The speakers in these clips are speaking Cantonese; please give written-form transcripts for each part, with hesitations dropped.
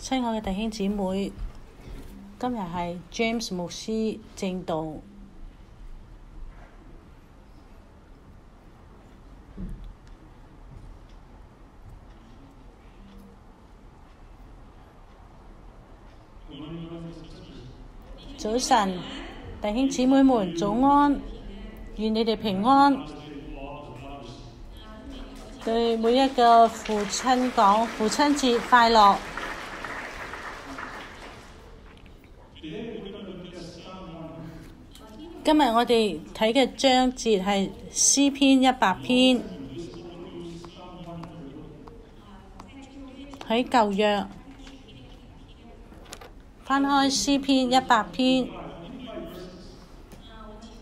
親愛嘅弟兄姊妹，今日係 James 牧師證道。早晨，弟兄姊妹們，早安，願你哋平安。對每一個父親講，父親節快樂。今日我哋睇嘅章節係詩篇100篇，喺舊約翻開詩篇100篇，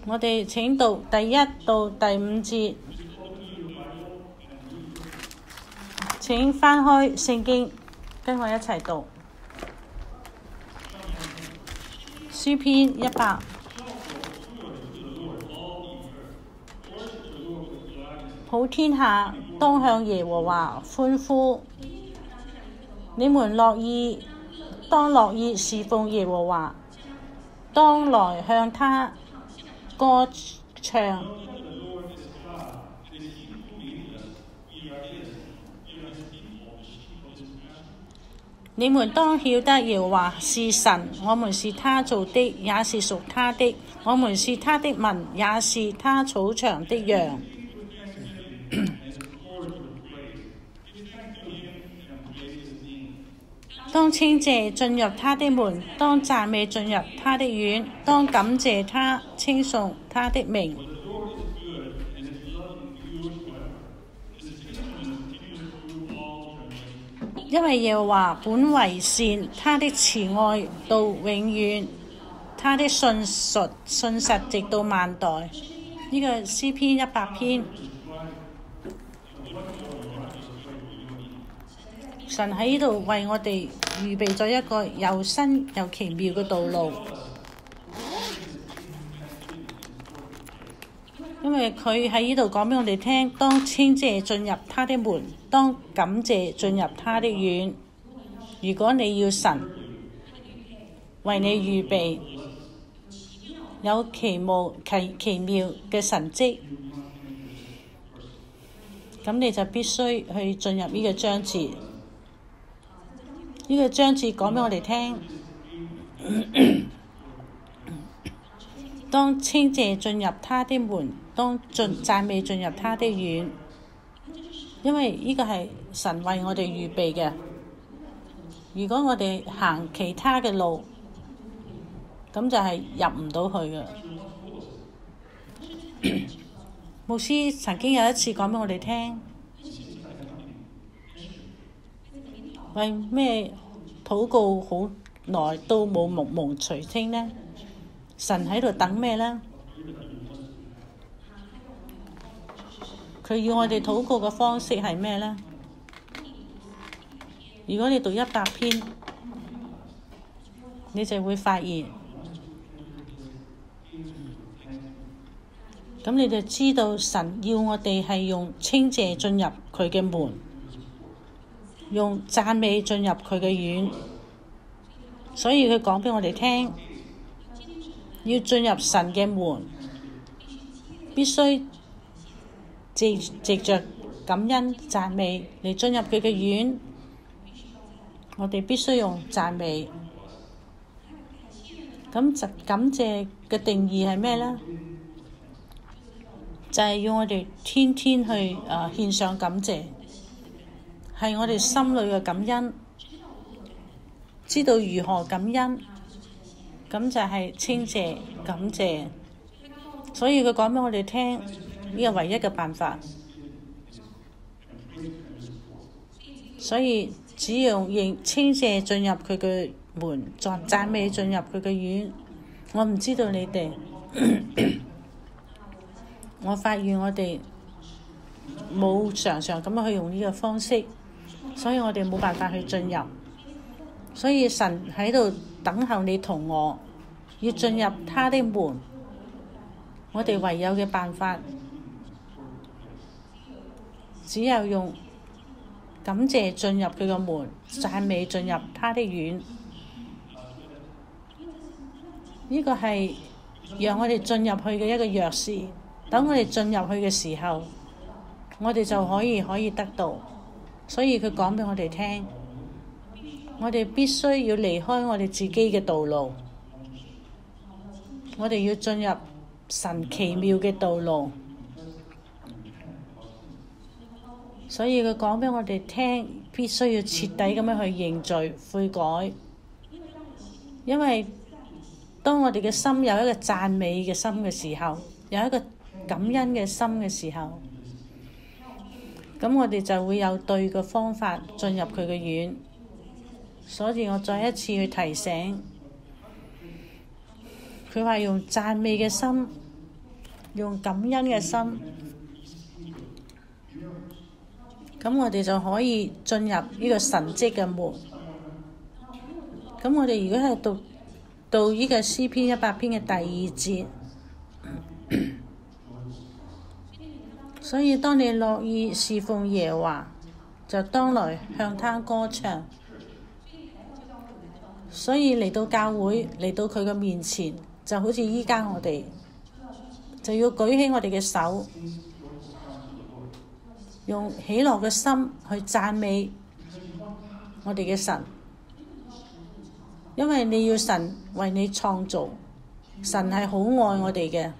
我哋請讀第1到第5節。請翻開聖經，跟我一齊讀詩篇100。普天下當向耶和華歡呼，你們當樂意侍奉耶和華，當來向他歌唱。你們當曉得耶和華是神，我們是他造的，也是屬他的，我們是他的民，也是他草場的羊。當稱謝進入他的門，當讚美進入他的院，當感謝他，稱頌他的名。因為耶和華本為善，他的慈愛到永遠，他的信實直到萬代。呢個詩篇100篇，神喺呢度為我哋預備咗一個又新又奇妙嘅道路，因為佢喺呢度講俾我哋聽，當稱謝進入他的門，當感謝進入他的院。如果你要神為你預備有奇妙嘅神蹟，咁你就必須去進入呢個章節。呢個章節講俾我哋聽，當稱謝進入他的門，當讚美進入他的院，因為呢個係神為我哋預備嘅。如果我哋行其他嘅路，咁就係入唔到去嘅。牧師曾經有一次講俾我哋聽，為咩禱告好耐都冇蒙垂聽呢？神喺度等咩呢？佢要我哋禱告嘅方式係咩呢？如果你讀100篇，你就會發現，咁你就知道神要我哋係用稱謝進入佢嘅門，用讚美進入佢嘅院。所以佢講俾我哋聽，要進入神嘅門，必須藉着感恩讚美嚟進入佢嘅院。我哋必須用讚美。咁感謝嘅定義係咩呢？就係要我哋天天去獻上感謝，係我哋心裏嘅感恩，知道如何感恩，咁就係稱謝感謝。所以佢講俾我哋聽，呢個唯一嘅辦法。所以只要稱謝進入佢嘅門，讚美進入佢嘅院。我唔知道你哋，我發現我哋冇常常咁樣去用呢個方式，所以我哋冇辦法去進入。所以神喺度等候你同我，要進入他的門。我哋唯有嘅辦法，只有用感謝進入佢個門，讚美進入他的院。呢個係讓我哋進入去嘅一個鑰匙。等我哋進入去嘅時候，我哋就可以得到。所以佢講俾我哋聽，我哋必須要離開我哋自己嘅道路，我哋要進入神奇妙嘅道路。所以佢講俾我哋聽，必須要徹底咁樣去認罪悔改。因為當我哋嘅心有一個讚美嘅心嘅時候，有一個感恩嘅心嘅時候，咁我哋就會有對嘅方法進入佢嘅院。所以我再一次去提醒，佢話用讚美嘅心，用感恩嘅心，咁我哋就可以進入呢個神蹟嘅門。咁我哋如果係讀到呢個詩篇100篇嘅第2節，所以當你樂意侍奉耶和華，就當來向他歌唱。所以嚟到教會，嚟到佢嘅面前，就好似依家我哋就要舉起我哋嘅手，用喜樂嘅心去讚美我哋嘅神。因為你要神為你創造，神係好愛我哋嘅，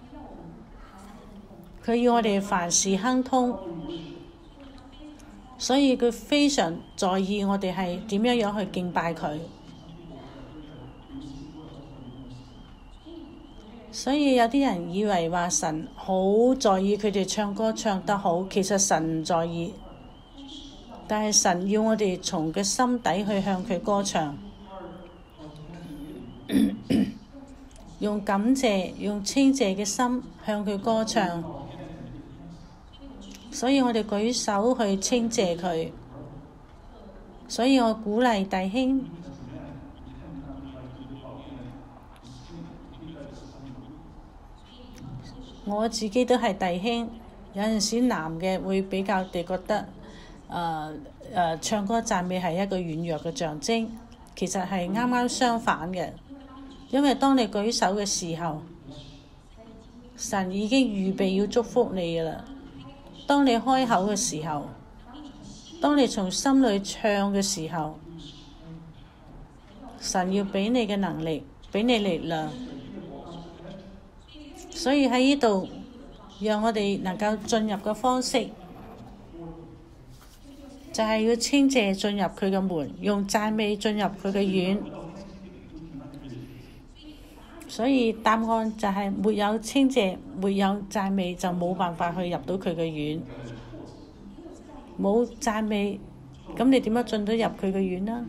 佢要我哋凡事亨通，所以佢非常在意我哋係點樣去敬拜佢。所以有啲人以為話神好在意佢哋唱歌唱得好，其實神唔在意，但係神要我哋從個心底去向佢歌唱，用感謝、用稱謝嘅心向佢歌唱。所以我哋舉手去稱謝佢。所以我鼓勵弟兄，我自己都係弟兄，有陣時男嘅會比較地覺得唱歌讚美係一個軟弱嘅象徵，其實係啱啱相反嘅。因為當你舉手嘅時候，神已經預備要祝福你㗎喇。當你開口嘅時候，當你從心裏唱嘅時候，神要畀你嘅能力，畀你力量。所以喺呢度，讓我哋能夠進入嘅方式，就係要稱謝進入佢嘅門，用讚美進入佢嘅院。所以答案就係沒有稱謝，沒有讚美，就冇辦法去入到佢嘅院。冇讚美，咁你點樣進到入佢嘅院呢？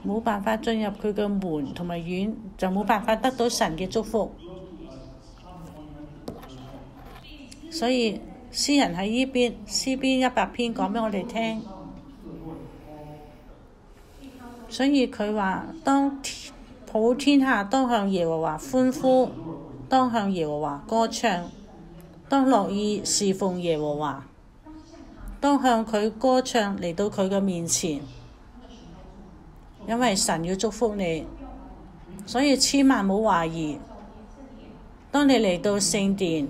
冇辦法進入佢嘅門同埋院，就冇辦法得到神嘅祝福。所以詩人喺呢邊詩篇100篇講俾我哋聽。所以佢話：當普天下當向耶和華歡呼，當向耶和華歌唱，當樂意侍奉耶和華，當向佢歌唱嚟到佢嘅面前。因為神要祝福你，所以千萬唔好懷疑。當你嚟到聖殿，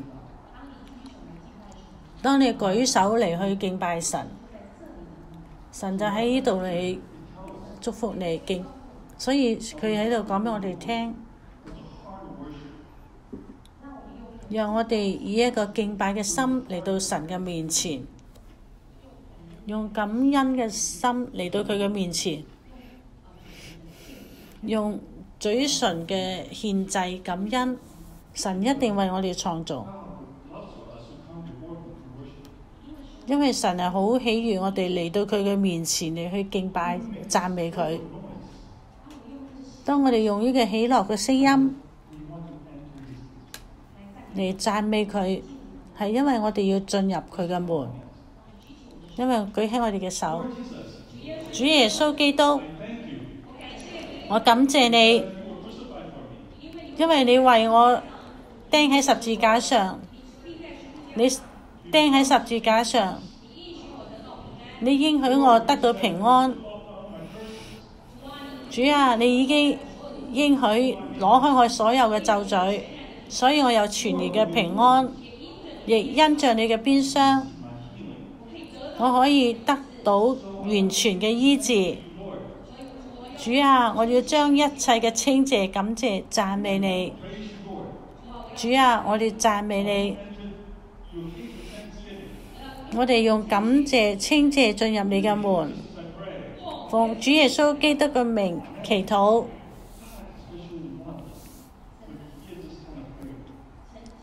當你舉手嚟去敬拜神，神就喺呢度嚟祝福你敬。所以佢喺度講俾我哋聽，讓我哋以一個敬拜嘅心嚟到神嘅面前，用感恩嘅心嚟到佢嘅面前，用嘴唇嘅獻祭感恩。神一定為我哋創造，因為神係好喜悅我哋嚟到佢嘅面前嚟去敬拜讚美佢。當我哋用呢個喜樂嘅聲音嚟讚美佢，係因為我哋要進入佢嘅門，因為舉起我哋嘅手。主耶穌基督，我感謝你，因為你為我釘喺十字架上，你釘喺十字架上，你應許我得到平安。主啊，你已經應許攞開我所有嘅咒詛，所以我有全然嘅平安，亦因着你嘅鞭傷，我可以得到完全嘅醫治。主啊，我要將一切嘅稱謝、感謝、讚美你。主啊，我哋讚美你，我哋用感謝、稱謝進入你嘅門，奉主耶穌基督嘅名祈禱。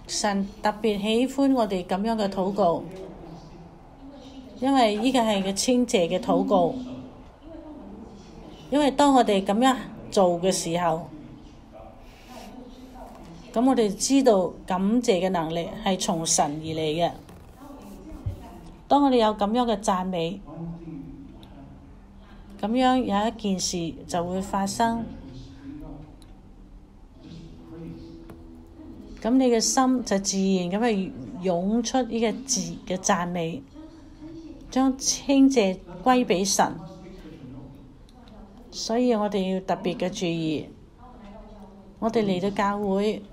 神特別喜歡我哋咁樣嘅禱告，因為呢個係個稱謝嘅禱告。因為當我哋咁樣做嘅時候，咁我哋知道感謝嘅能力係從神而嚟嘅。當我哋有咁樣嘅讚美，咁樣有一件事就會發生。咁你嘅心就自然咁去湧出呢個字嘅讚美，將稱謝歸俾神。所以我哋要特別嘅注意，我哋嚟到教會，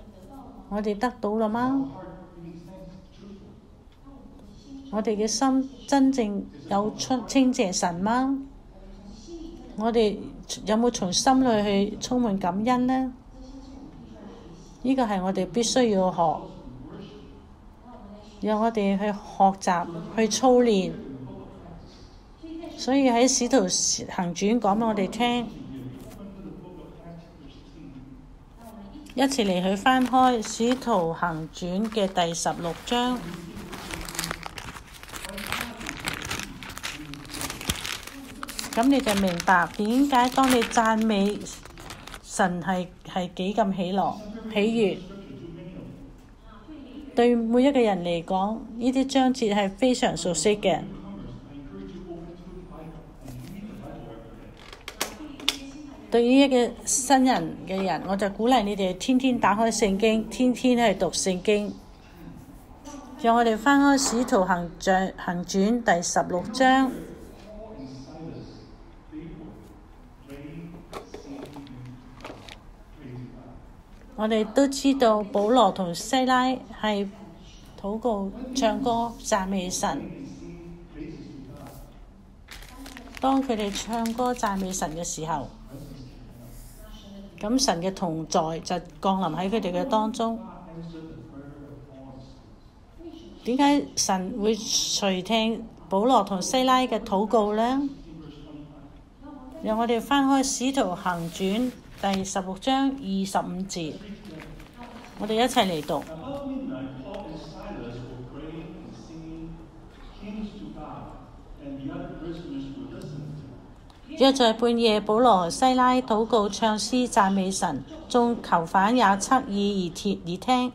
我哋得到了嗎？我哋嘅心真正有出稱謝神嗎？我哋有冇從心裏去充滿感恩呢？呢個係我哋必須要學，讓我哋去學習去操練。所以喺《使徒行傳》講俾我哋聽，一齊嚟去翻開《使徒行傳》嘅第16章。咁你就明白點解當你讚美神係幾咁喜樂、喜悅。對每一個人嚟講，呢啲章節係非常熟悉嘅。對於一個新人嘅人，我就鼓勵你哋天天打開聖經，天天去讀聖經。讓我哋翻開《使徒行傳》第16章。我哋都知道保羅同西拉係禱告、唱歌、讚美神。當佢哋唱歌讚美神嘅時候，咁神嘅同在就降臨喺佢哋嘅當中。點解神會垂聽保羅同西拉嘅禱告呢？讓我哋翻開《使徒行傳》第16章25節，我哋一齊嚟讀。約在半夜，保羅和西拉禱告唱詩讚美神，眾囚犯也側耳而聽。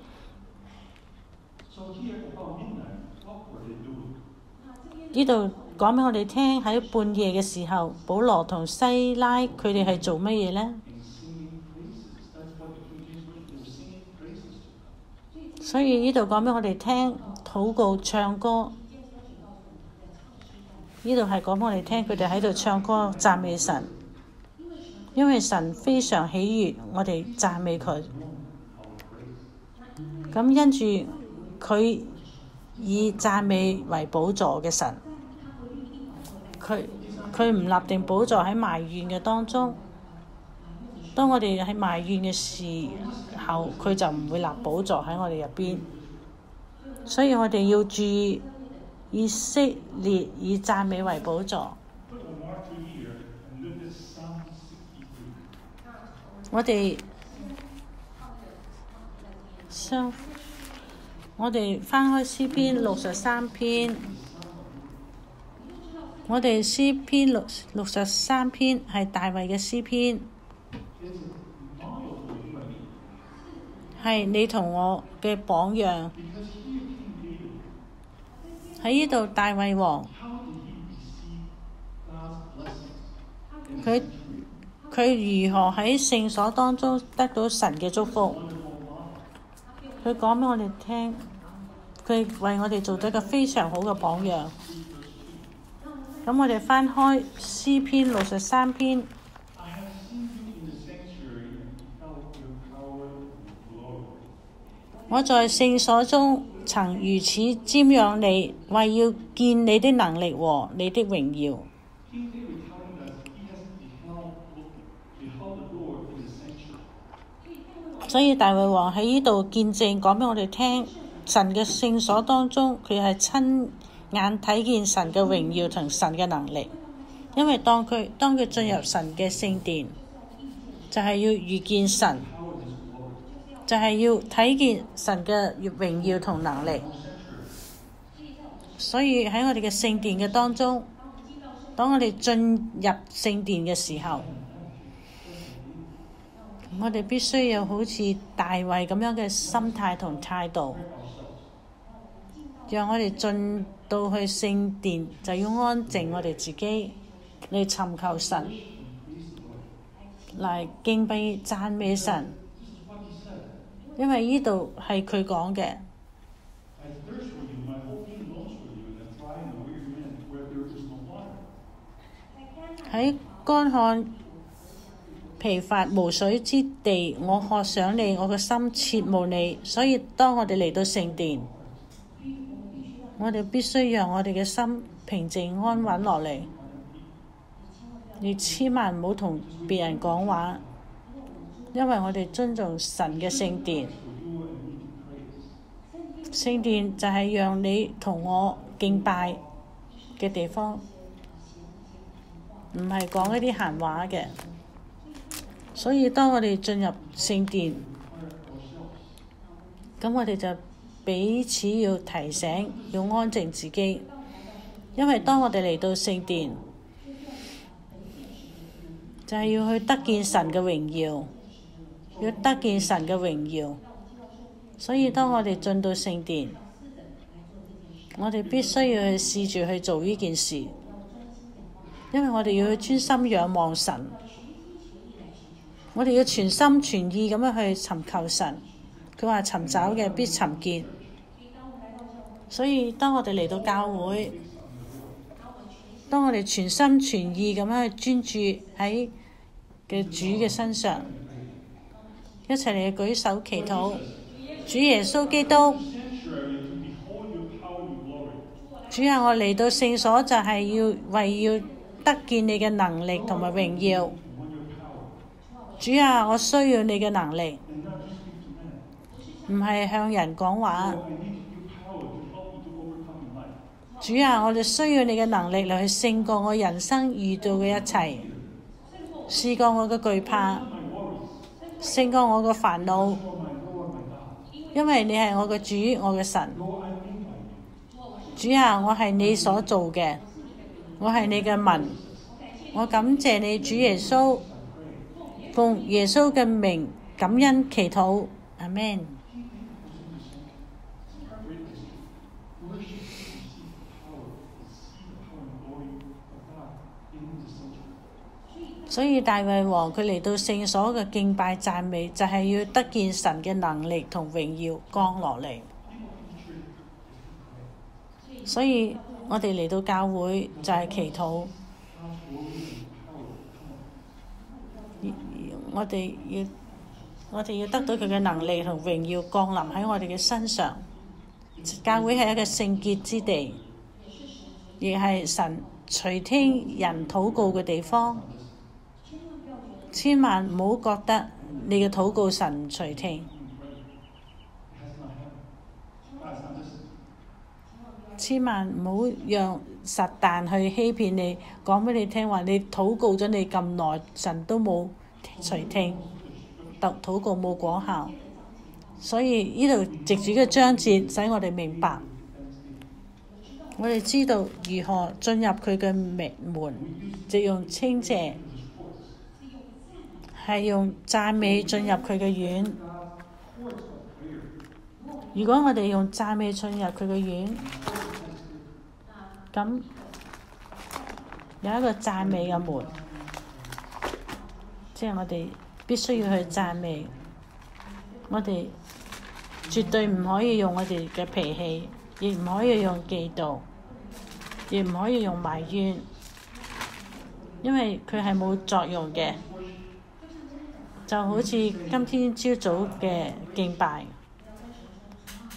呢度講俾我哋聽，喺半夜嘅時候，保羅同西拉佢哋係做乜嘢呢？所以呢度講俾我哋聽，禱告唱歌。呢度係講俾我哋聽，佢哋喺度唱歌讚美神，因為神非常喜悅我哋讚美佢。咁因住佢以讚美為寶座嘅神，佢唔立定寶座喺埋怨嘅當中。當我哋喺埋怨嘅時候，佢就唔會立寶座喺我哋入邊。所以我哋要注意，以色列以讚美為寶座。我哋翻開詩篇63篇，我哋詩篇63篇係大衛嘅詩篇，係你同我嘅榜樣。喺呢度，大衛王佢如何喺聖所當中得到神嘅祝福？佢講俾我哋聽，佢為我哋做咗一個非常好嘅榜樣。咁我哋翻開詩篇63篇。我在聖所中曾如此瞻仰你，為要見你的能力和你的榮耀。所以大衛王喺呢度見證講俾我哋聽，神嘅聖所當中，佢係親眼睇見神嘅榮耀同神嘅能力。因為當佢進入神嘅聖殿，就係要遇見神，就係要睇見神嘅榮耀同能力。所以喺我哋嘅聖殿嘅當中，當我哋進入聖殿嘅時候，我哋必須要好似大衛咁樣嘅心態同態度，讓我哋進到去聖殿就要安靜我哋自己嚟尋求神，嚟敬拜讚美神，因為呢度係佢講嘅。喺乾旱疲乏無水之地，我渴想你，我嘅心切慕你。所以當我哋嚟到聖殿，我哋必須讓我哋嘅心平靜安穩落嚟。你千萬唔好同別人講話，因為我哋尊重神嘅聖殿。聖殿就係讓你同我敬拜嘅地方，唔係講一啲閒話嘅。所以當我哋進入聖殿，咁我哋就彼此要提醒，要安靜自己。因為當我哋嚟到聖殿，就係要去得見神嘅榮耀，要得見神嘅榮耀。所以當我哋進到聖殿，我哋必須要去試住去做呢件事，因為我哋要去專心仰望神，我哋要全心全意咁樣去尋求神。佢話尋找嘅必尋見。所以當我哋嚟到教會，當我哋全心全意咁樣去專注喺嘅主嘅身上，一齊嚟舉手祈禱。主耶穌基督，主啊，我嚟到聖所就係要得見你嘅能力同埋榮耀。主啊，我需要你嘅能力，唔係向人講話。主啊，我哋需要你嘅能力嚟去勝過我人生遇到嘅一切，試過我嘅懼怕，勝過我嘅煩惱。因為你係我嘅主，我嘅神。主啊，我係你所做嘅，我係你嘅民。我感謝你，主耶穌，奉耶穌嘅名感恩祈禱，阿們。所以大衛王佢嚟到聖所嘅敬拜讚美，就係要得見神嘅能力同榮耀降落嚟。所以我哋嚟到教會就係祈禱，我哋要得到佢嘅能力同榮耀降臨喺我哋嘅身上。教會係一個聖潔之地，亦係神垂聽人禱告嘅地方。千萬唔好覺得你嘅禱告神唔垂聽，千萬唔好讓撒旦去欺騙你，講俾你聽話你禱告咗你咁耐，神都冇垂聽，禱告冇果效。所以呢度藉住嘅章節使我哋明白，我哋知道如何進入佢嘅門，就用稱謝，係用讚美進入佢嘅院。如果我哋用讚美進入佢嘅院，咁有一個讚美嘅門，即係我哋必須要去讚美。我哋絕對唔可以用我哋嘅脾氣，亦唔可以用嫉妒，亦唔可以用埋怨，因為佢係冇作用嘅。就好似今天朝早嘅敬拜，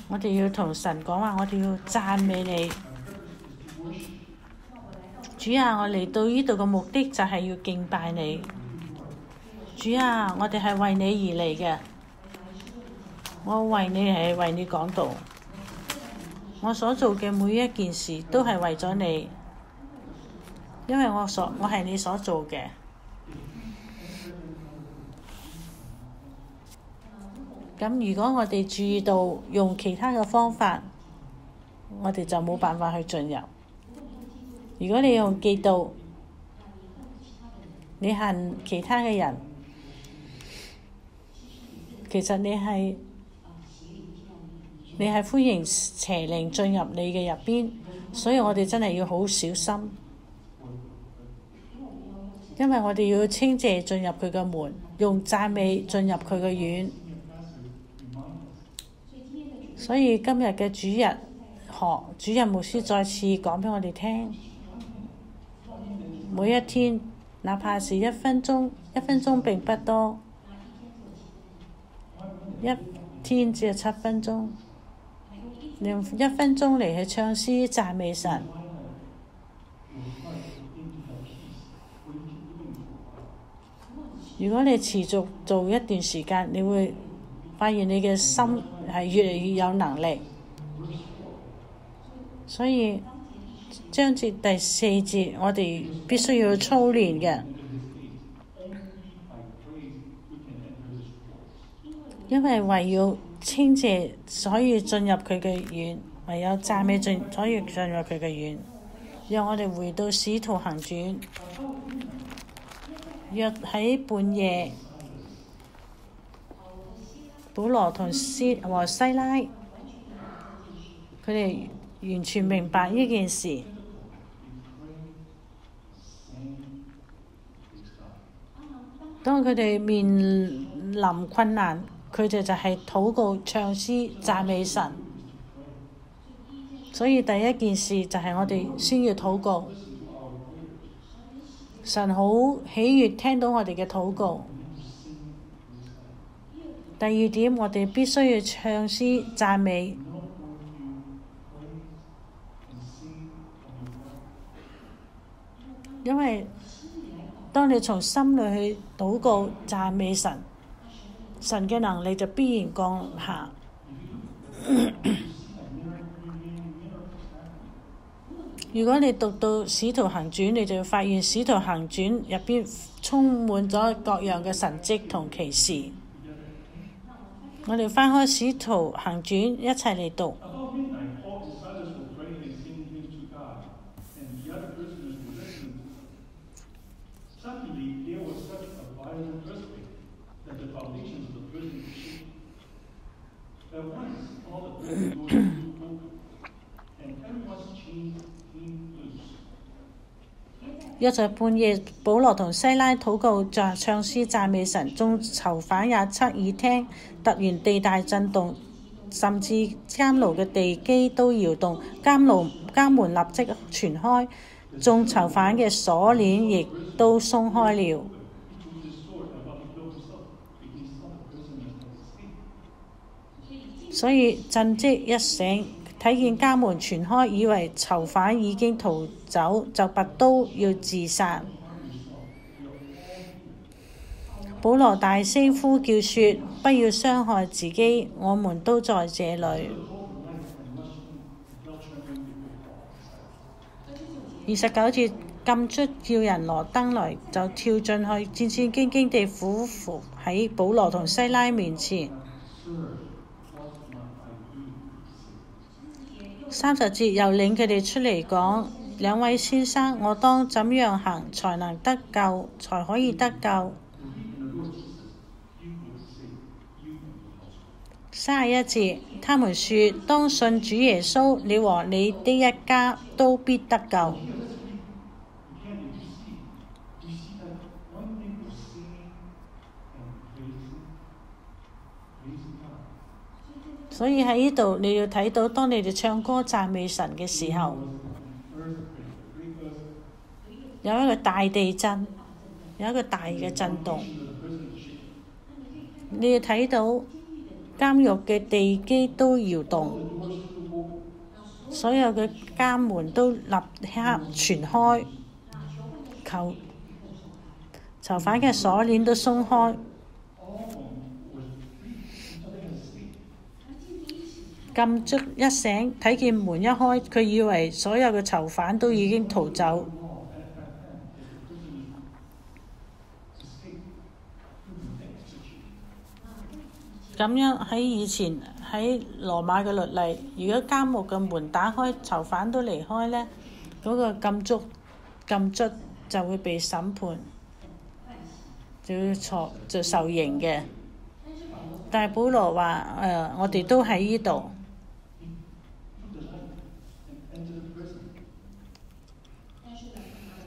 我哋要同神講話，我哋要讚美你。主啊，我嚟到呢度嘅目的就係要敬拜你。主啊，我哋係為你而嚟嘅。我為你係為你講道。我所做嘅每一件事都係為咗你，因為我係你所做嘅。咁如果我哋注意到用其他嘅方法，我哋就冇辦法去進入。如果你用嫉妒，你恨其他嘅人，其實你係歡迎邪靈進入你嘅入邊，所以我哋真係要好小心，因為我哋要稱謝進入佢嘅門，用讚美進入佢嘅院。所以今日嘅主日牧師再次講俾我哋聽，每一天哪怕是1分鐘，1分鐘並不多，一天只有7分鐘，用1分鐘嚟去唱詩讚美神。如果你持續做一段時間，你會發現你嘅心係越嚟越有能力。所以章節第4節，我哋必須要操練嘅，因為唯有稱謝所以進入佢嘅院，唯有讚美所以進入佢嘅院。讓我哋回到使徒行傳，約喺半夜，保羅同西拉，佢哋完全明白呢件事。當佢哋面臨困難，佢哋就係禱告、唱詩、讚美神。所以第一件事就係我哋先要禱告，神好喜悅聽到我哋嘅禱告。第二點，我哋必須要唱詩讚美，因為當你從心裏去禱告讚美神，神嘅能力就必然降下。如果你讀到《使徒行傳》，你就會發現《使徒行傳》入邊充滿咗各樣嘅神蹟同奇事。我哋翻開《使徒行傳》一齊嚟讀。約在半夜，保羅同西拉禱告、唱詩讚美神，眾囚犯也側耳聽。突然地大震動，甚至監牢嘅地基都搖動，監門立即全開，眾囚犯嘅鎖鏈亦都鬆開了。所以震即一醒，睇見監門全開，以為囚犯已經逃走，就拔刀要自殺。保羅大聲呼叫說：不要傷害自己，我們都在這裡。29節，禁卒叫人攞燈來，就跳進去，戰戰兢兢地俯伏喺保羅同西拉面前。30節，又領佢哋出嚟講：兩位先生，我當怎樣行才能得救，才可以得救？31節，他們說：當信主耶穌，你和你的一家都必得救。所以喺呢度你要睇到，當你哋唱歌讚美神嘅時候，有一個大地震，有一個大嘅震動。你要睇到監獄嘅地基都搖動，所有嘅監門都立刻全開，囚犯嘅鎖鏈都鬆開。禁足一醒，睇見門一開，佢以為所有嘅囚犯都已經逃走。咁樣喺以前喺羅馬嘅律例，如果監獄嘅門打開，囚犯都離開呢，嗰個禁卒就會被審判，就受刑嘅。但係保羅話我哋都喺呢度。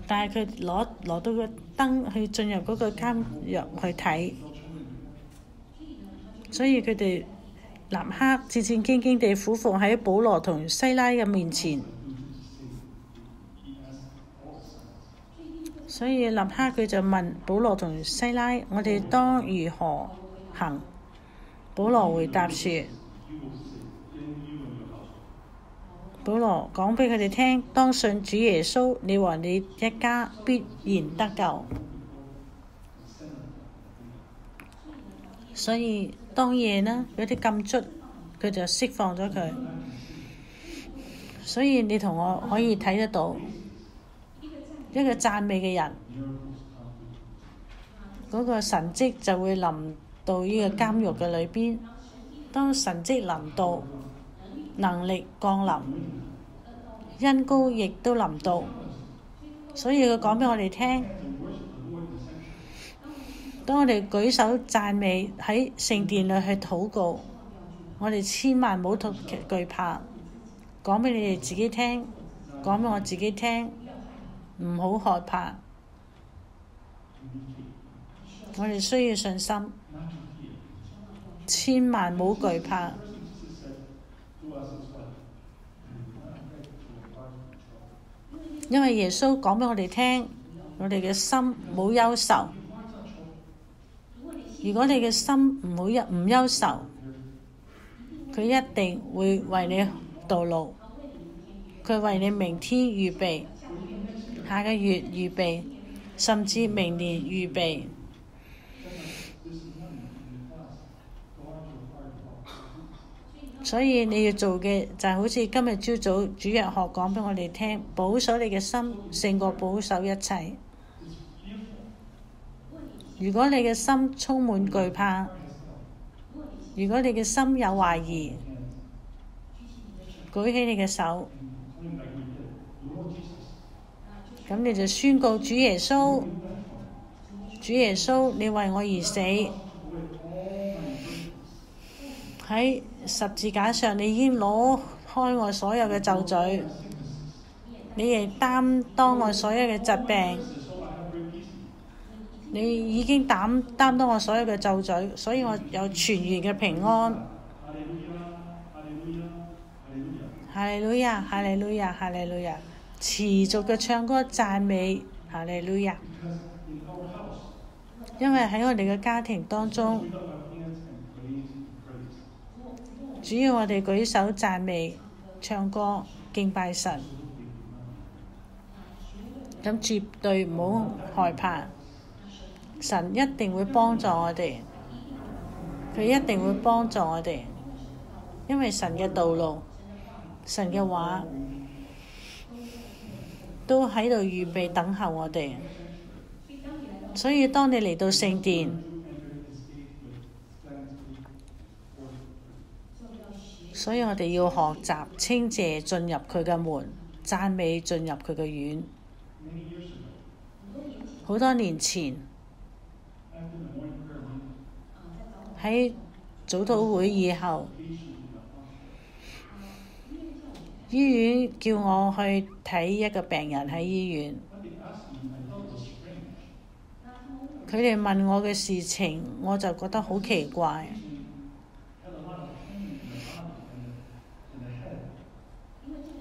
但係佢攞到個燈去進入嗰個監獄去睇，所以佢哋立刻戰戰兢兢地俯伏喺保羅同西拉嘅面前。所以立刻佢就問保羅同西拉：我哋當如何行？保羅回答說：保羅講俾佢哋聽，當信主耶穌，你和你一家必然得救。所以當夜呢，嗰啲禁卒佢就釋放咗佢。所以你同我可以睇得到一個讚美嘅人，嗰個神蹟就會臨到呢個監獄嘅裏邊。當神蹟臨到，能力降臨，恩膏亦都臨到。所以佢講俾我哋聽，當我哋舉手讚美喺聖殿裏去禱告，我哋千萬唔好懼怕。講俾你哋自己聽，講俾我自己聽，唔好害怕。我哋需要信心，千萬唔好懼怕。因為耶穌講俾我哋聽，我哋嘅心冇憂愁。如果你嘅心唔憂愁，佢一定會為你道路，佢為你明天預備，下個月預備，甚至明年預備。所以你要做嘅就係好似今日朝早主日學講俾我哋聽，保守你嘅心勝過保守一切。如果你嘅心充滿懼怕，如果你嘅心有懷疑，舉起你嘅手，咁你就宣告主耶穌，主耶穌，你為我而死。喺十字架上，你已經攞開我所有嘅咒詛，你亦擔當我所有嘅疾病，你已經擔當我所有嘅咒詛，所以我有全然嘅平安。哈利路亞，哈利路亞，哈利路亞，持續嘅唱歌讚美哈利路亞。因為喺我哋嘅家庭當中，只要我哋舉手讚美、唱歌、敬拜神，咁絕對唔好害怕，神一定會幫助我哋，佢一定會幫助我哋，因為神嘅道路、神嘅話都喺度預備等候我哋。所以當你嚟到聖殿，所以我哋要學習稱謝進入佢嘅門，讚美進入佢嘅院。好多年前喺早禱會以後，醫院叫我去睇一個病人喺醫院，佢哋問我嘅事情，我就覺得好奇怪。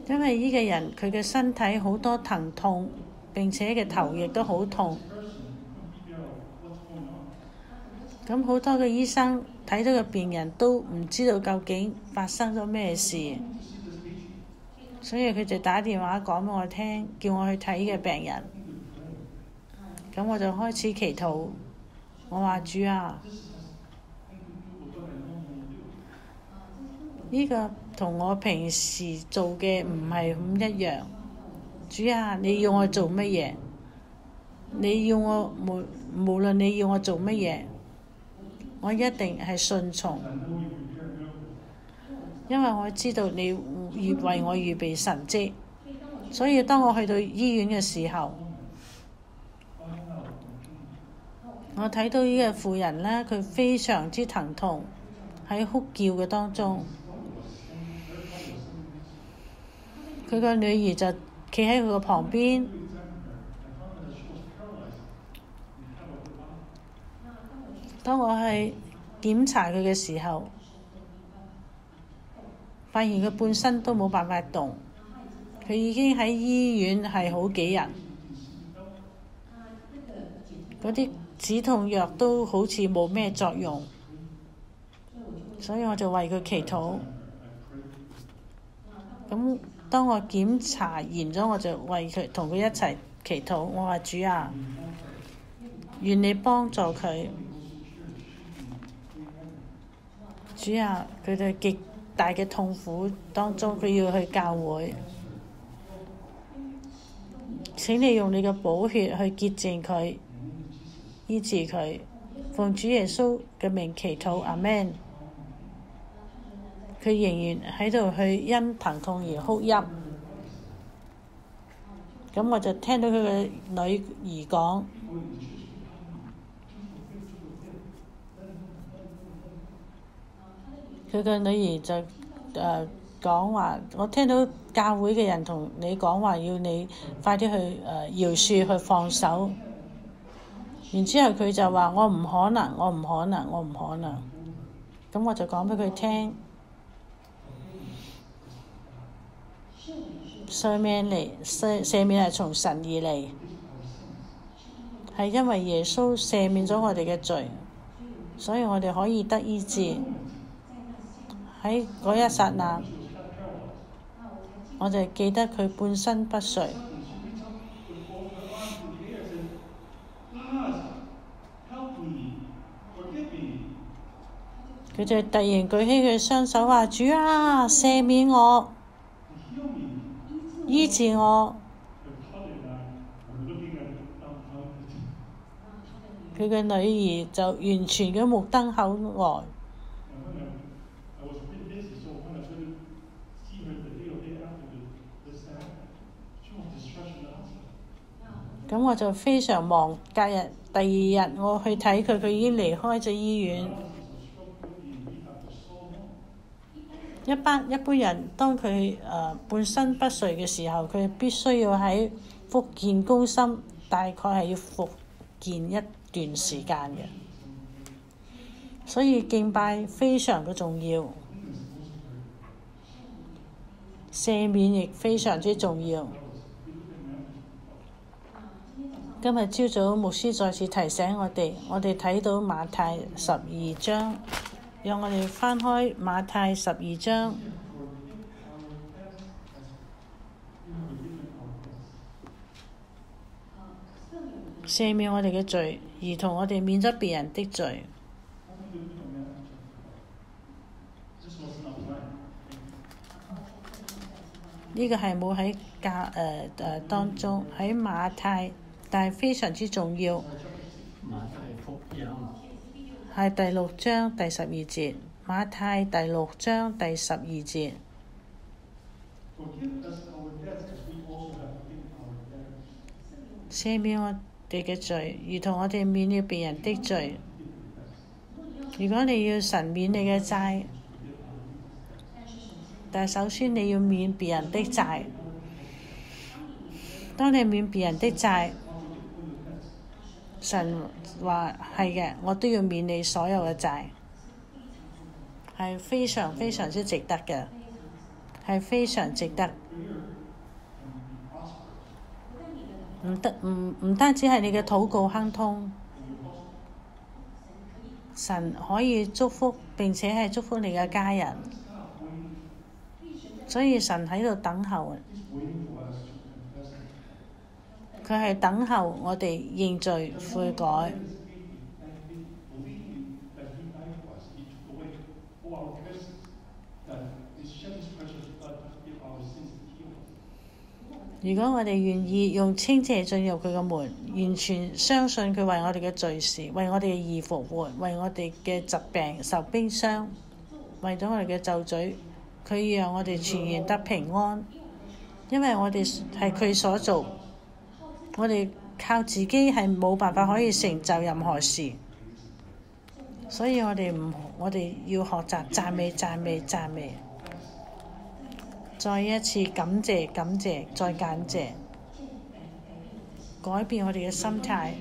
因為呢個人佢嘅身體好多疼痛、並且嘅頭亦都好痛。咁好多嘅醫生睇到嘅病人都唔知道究竟發生咗咩事，所以佢就打電話講俾我聽，叫我去睇嘅病人。咁我就開始祈禱，我話主啊，呢個同我平時做嘅唔係咁一樣。主啊，你要我做乜嘢？你要我無論你要我做乜嘢，我一定係順從，因為我知道你為我預備神蹟。所以當我去到醫院嘅時候，我睇到呢個婦人呢，佢非常之疼痛，喺哭叫嘅當中。佢個女兒就企喺佢個旁邊。當我去檢查佢嘅時候，發現佢半身都冇辦法動。佢已經喺醫院係好幾日，嗰啲止痛藥都好似冇咩作用，所以我就為佢祈禱。咁當我檢查完咗，我就為佢同佢一齊祈禱。我話主啊，願你幫助佢。主啊，佢哋極大嘅痛苦當中，佢要去教會。請你用你嘅寶血去潔淨佢，醫治佢。奉主耶穌嘅名祈禱，阿們。佢仍然喺度去因疼痛而哭泣。咁我就聽到佢嘅女兒講，佢嘅女兒就講話，我聽到教會嘅人同你講話，要你快啲去饒恕，去放手。然之後佢就話：我唔可能，我唔可能，我唔可能。咁我就講俾佢聽，赦免係從神而嚟，係因為耶穌赦免咗我哋嘅罪，所以我哋可以得醫治。喺嗰一剎那，我就記得佢半身不遂。佢就突然舉起佢雙手話：主啊，赦免我，醫治我。佢嘅女兒就完全嘅目瞪口呆。咁我就非常忙，隔日第二日我去睇佢，佢已經離開咗醫院。一般人當佢半身不遂嘅時候，佢必須要喺復健中心，大概係要復健一段時間嘅。所以敬拜非常嘅重要，赦免亦非常之重要。今日朝早牧師再次提醒我哋睇到馬太12章，讓我哋翻開馬太12章。赦免我哋嘅罪，如同我哋免咗別人的罪。呢個係冇喺當中，喺馬太，但係非常之重要。馬太福音係第6章第12節，馬太第6章第12節。赦免我哋嘅罪，如同我哋免了別人的罪。如果你要神免你嘅債，但係首先你要免別人的債。當你免別人的債，神話係嘅，我都要免你所有嘅債，係非常非常之值得嘅，係非常值得。唔單止係你嘅禱告亨通，神可以祝福並且係祝福你嘅家人，所以神喺度等候，佢係等候我哋認罪悔改。如果我哋願意用清潔進入佢嘅門，完全相信佢為我哋嘅罪事，為我哋嘅義復活，為我哋嘅疾病受冰霜，為咗我哋嘅咒詛，佢讓我哋全然得平安，因為我哋係佢所做，我哋靠自己係冇辦法可以成就任何事，所以我哋要學習讚美讚美讚美。再一次感謝感謝再感謝，改變我哋嘅心態。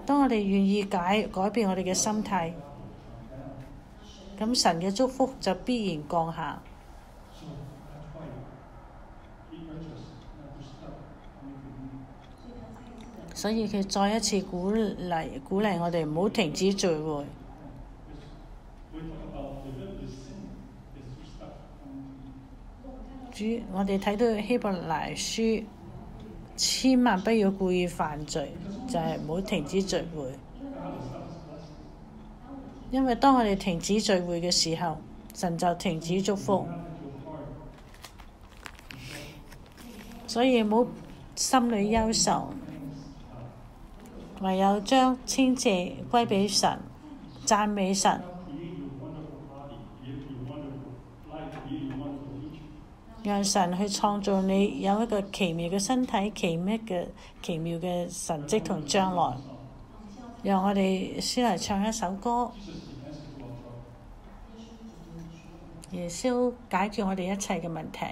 當我哋願意改變我哋嘅心態，咁神嘅祝福就必然降下。所以佢再一次鼓勵我哋唔好停止聚會。我哋睇到希伯來書，千萬不要故意犯罪，就係唔好停止聚會。因為當我哋停止聚會嘅時候，神就停止祝福。所以唔好心裏憂愁，唯有將稱謝歸俾神，讚美神。讓神去創造你有一個奇妙嘅身體，奇妙嘅神蹟同將來。讓我哋先嚟唱一首歌，耶穌解決我哋一切嘅問題。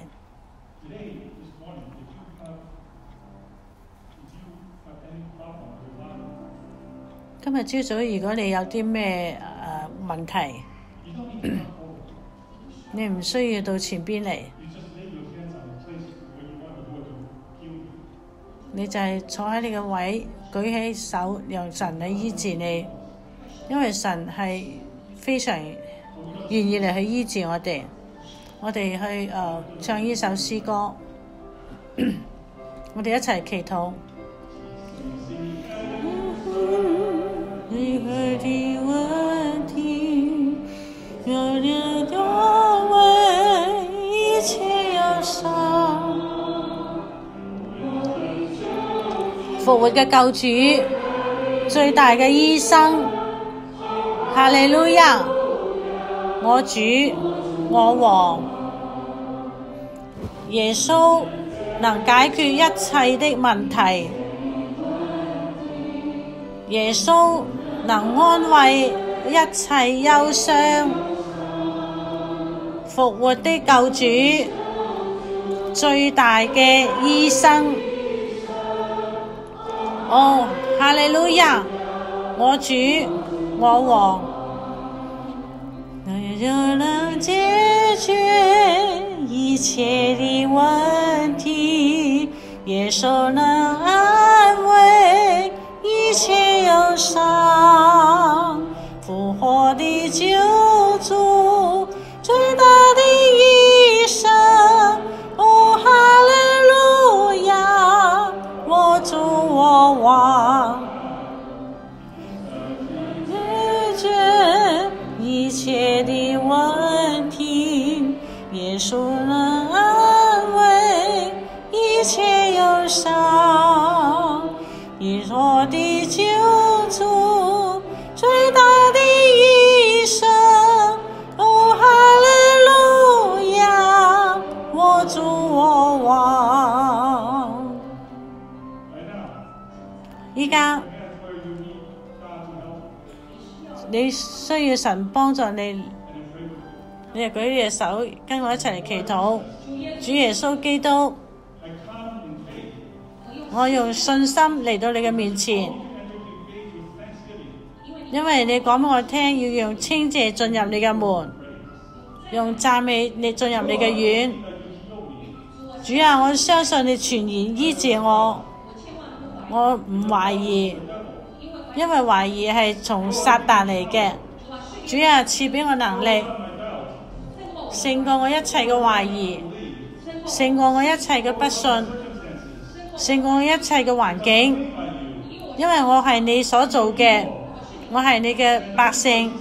今日朝早，如果你有啲咩問題，你唔需要到前邊嚟。你就係坐喺你嘅位，舉起手，讓神嚟醫治你，因為神係非常願意嚟去醫治我哋。我哋去唱呢首詩歌，我哋一齊祈禱。你的問題，有你多為一切憂傷。復活嘅救主，最大嘅醫生，哈利路亞！我主，我王，耶穌能解決一切的問題，耶穌能安慰一切憂傷，復活的救主，最大嘅醫生。哦，哈利路亞！我主，我王，你就能解決一切的問題，耶穌能安慰一切憂傷，復活的救主，最大的醫生。哦，哈利路亞！我主，我王，解決一切的問題，耶穌能安慰一切憂傷，以我的救主，最大的醫生。哦，哈利路亞！我主，我王。依家你需要神幫助你，你就舉你隻手，跟我一齊嚟祈禱。主耶穌基督，我用信心嚟到你嘅面前，因為你講俾我聽，要用稱謝進入你嘅門，用讚美你進入你嘅院。主啊，我相信你全然醫治我，我唔懷疑，因為懷疑係從撒旦嚟嘅。主啊，賜俾我能力，勝過我一切嘅懷疑，勝過我一切嘅不信，勝過我一切嘅環境，因為我係你所做嘅，我係你嘅百姓，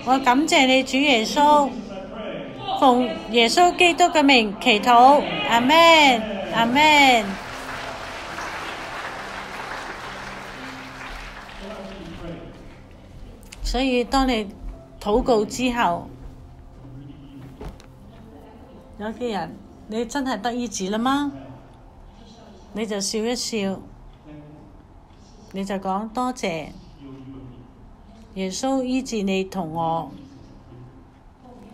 我感謝你主耶穌，奉耶穌基督嘅名祈禱，阿們，阿們。所以當你禱告之後，有啲人你真係得醫治啦嗎？你就笑一笑，你就講多謝耶穌醫治你同我，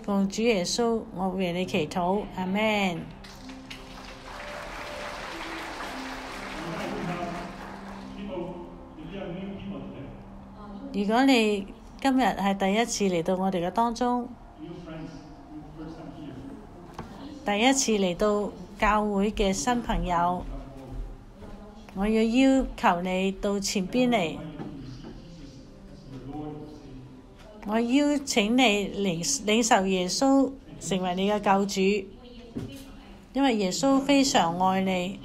奉主耶穌我為你祈禱，阿們。如果你今日係第一次嚟到我哋嘅當中，第一次嚟到教會嘅新朋友，我要要求你到前邊嚟，我邀請你領受耶穌成為你嘅救主，因為耶穌非常愛你。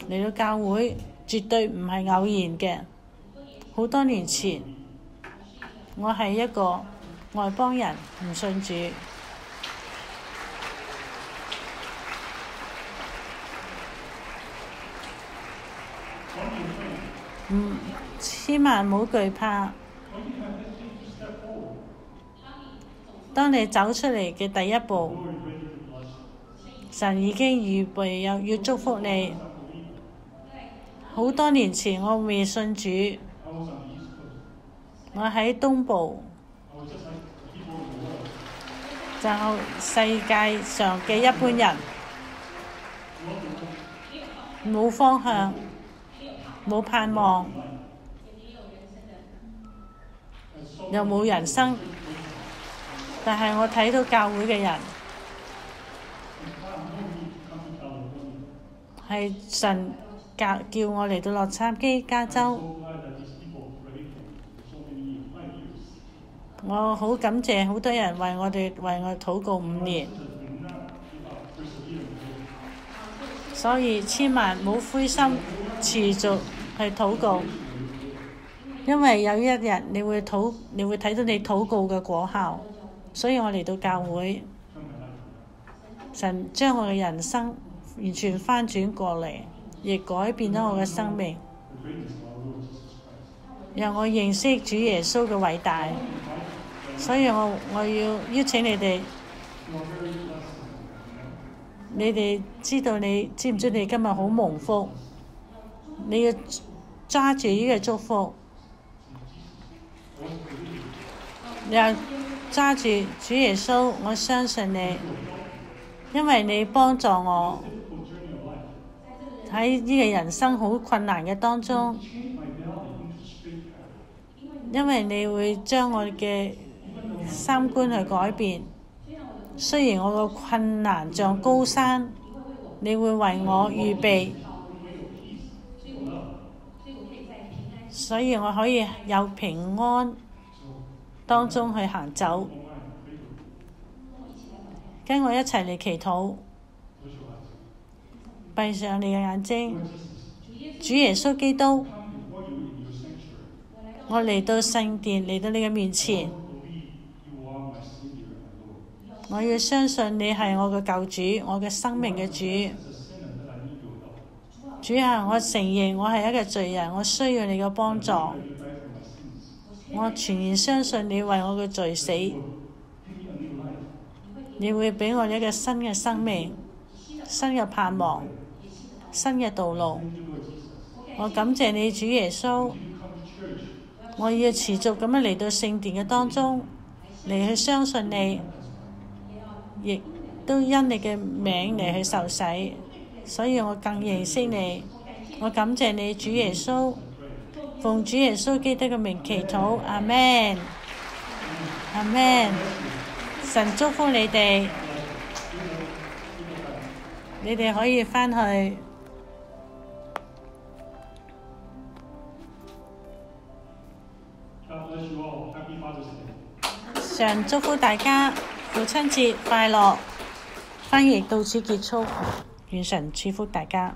嚟到教會絕對唔係偶然嘅。好多年前，我係一個外邦人，唔信主。千萬唔好懼怕。當你走出嚟嘅第一步，神已經預備要祝福你。好多年前我未信主，我喺東部，就世界上嘅一般人，冇方向，冇盼望，又冇人生。但係我睇到教會嘅人係神叫我嚟到洛杉磯加州，我好感謝好多人為我禱告5年，所以千萬唔好灰心，持續去禱告，因為有一日你會睇到你禱告嘅果效。所以我嚟到教會，神將我嘅人生完全翻轉過嚟，亦改變咗我嘅生命，讓我認識主耶穌嘅偉大。所以我要邀請你哋，你哋知唔知你今日好蒙福？你要揸住呢個祝福，又揸住主耶穌，我相信你，因為你幫助我喺呢個人生好困難嘅當中，因為你會將我嘅三觀去改變。雖然我個困難像高山，你會為我預備，所以我可以有平安當中去行走。跟我一齊嚟祈禱，閉上你嘅眼睛。主耶穌基督，我嚟到聖殿，嚟到你嘅面前，我要相信你係我嘅救主，我嘅生命嘅主。主啊，我承認我係一個罪人，我需要你嘅幫助。我全然相信你為我嘅罪死，你會俾我一個新嘅生命、新嘅盼望、新嘅道路。我感謝你，主耶穌。我要持續咁樣嚟到聖殿嘅當中，嚟去相信你，亦都因你嘅名嚟去受洗，所以我更認識你。我感謝你，主耶穌，奉主耶穌基督嘅名祈禱，阿們，阿們。神祝福你哋。你哋可以返去。常祝福大家父親節快樂。翻譯到此結束，願神賜福大家。